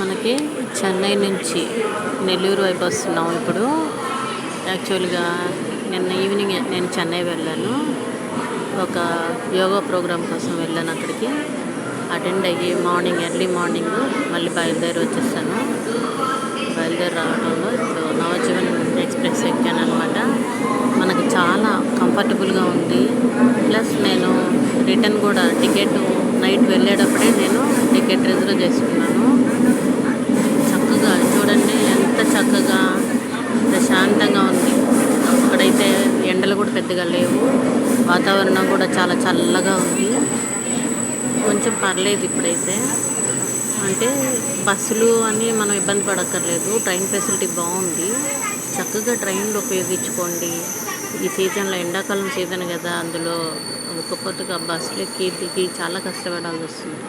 మనకి చెన్నై నుంచి నెల్లూరు వైపు వస్తున్నాం ఇప్పుడు. యాక్చువల్గా నిన్న ఈవినింగ్ నేను చెన్నై వెళ్ళాను. ఒక యోగా ప్రోగ్రామ్ కోసం వెళ్ళాను. అక్కడికి అటెండ్ అయ్యి ఎర్లీ మార్నింగ్ మళ్ళీ బయలుదేరి వచ్చేసాను. బయలుదేరి రావడంలో ఇప్పుడు నవజీవన్ ఎక్స్ప్రెస్ ఎక్కాను అనమాట. మనకి చాలా కంఫర్టబుల్గా ఉంది. ప్లస్ నేను రిటర్న్ కూడా టికెట్ నైట్ వెళ్ళేటప్పుడే నేను టికెట్ రిజర్వ్ చేసుకున్నాను. చక్కగా చూడండి, ఎంత చక్కగా ప్రశాంతంగా ఉంది. అక్కడైతే ఎండలు కూడా పెద్దగా లేవు, వాతావరణం కూడా చాలా చల్లగా ఉంది. కొంచెం పర్లేదు ఇప్పుడైతే. అంటే బస్సులు అని మనం ఇబ్బంది పడక్కర్లేదు. ట్రైన్ ఫెసిలిటీ బాగుంది. చక్కగా ట్రైన్లు ఉపయోగించుకోండి. ఈ సీజన్లో ఎండాకాలం సీజన్ కదా, అందులో ఒక్కొక్కటిగా బస్సులు ఎక్కి దిగి చాలా కష్టపడాల్సి వస్తుంది.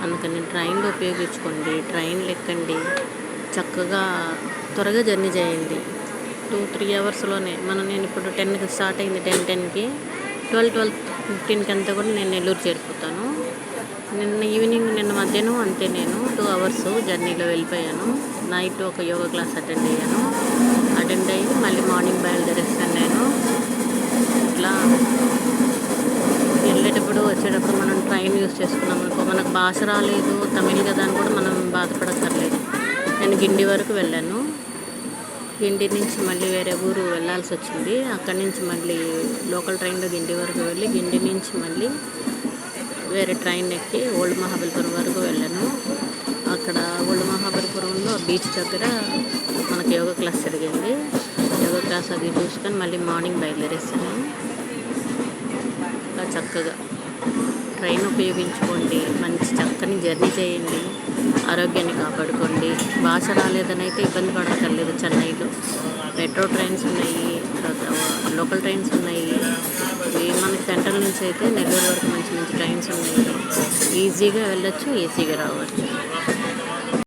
అందుకని ట్రైన్లు ఉపయోగించుకోండి, ట్రైన్లు ఎక్కండి, చక్కగా త్వరగా జర్నీ చేయండి. 2-3 అవర్స్లోనే నేను ఇప్పుడు 10కి స్టార్ట్ అయింది. 10:10కి 12:15కి అంతా కూడా నేను నెల్లూరు చేరిపోతాను. నిన్న మధ్యాహ్నం అంతే, నేను 2 అవర్స్ జర్నీలో వెళ్ళిపోయాను. నైట్ ఒక యోగా క్లాస్ అటెండ్ అయ్యి మళ్ళీ మార్నింగ్ బయలుదేరేస్తాను నేను. ఇట్లా వెళ్ళేటప్పుడు వచ్చేటప్పుడు మనం ట్రైన్ యూస్ చేసుకున్నాం అనుకో, మనకు భాష రాలేదు, తమిళ్ కదా అని కూడా మనం బాధపడక్కర్లేదు. నేను గిండి వరకు వెళ్ళాను. గిండి నుంచి మళ్ళీ వేరే ఊరు వెళ్ళాల్సి వచ్చింది. అక్కడి నుంచి మళ్ళీ లోకల్ ట్రైన్లో గిండి వరకు వెళ్ళి, గిండి నుంచి మళ్ళీ వేరే ట్రైన్ ఎక్కి ఓల్డ్ మహాబలిపురం వరకు వెళ్ళాను. అక్కడ ఓల్డ్ మహాబలిపురంలో బీచ్ దగ్గర మనకి యోగా క్లాస్ జరిగింది. యోగా క్లాస్ అది చూసుకొని మళ్ళీ మార్నింగ్ బయలుదేరేసాను. ఇలా చక్కగా ట్రైన్ ఉపయోగించుకోండి, మంచి చక్కని జర్నీ చేయండి, ఆరోగ్యాన్ని కాపాడుకోండి. భాష రాలేదని అయితే ఇబ్బంది పడక్కర్లేదు. చెన్నైలో మెట్రో ట్రైన్స్ ఉన్నాయి, లోకల్ ట్రైన్స్ ఉన్నాయి. మనకి సెంట్రల్ నుంచి అయితే నెల్లూరు వరకు మంచి మంచి ట్రైన్స్ ఉన్నాయి. ఈజీగా వెళ్ళొచ్చు, ఈజీగా రావచ్చు.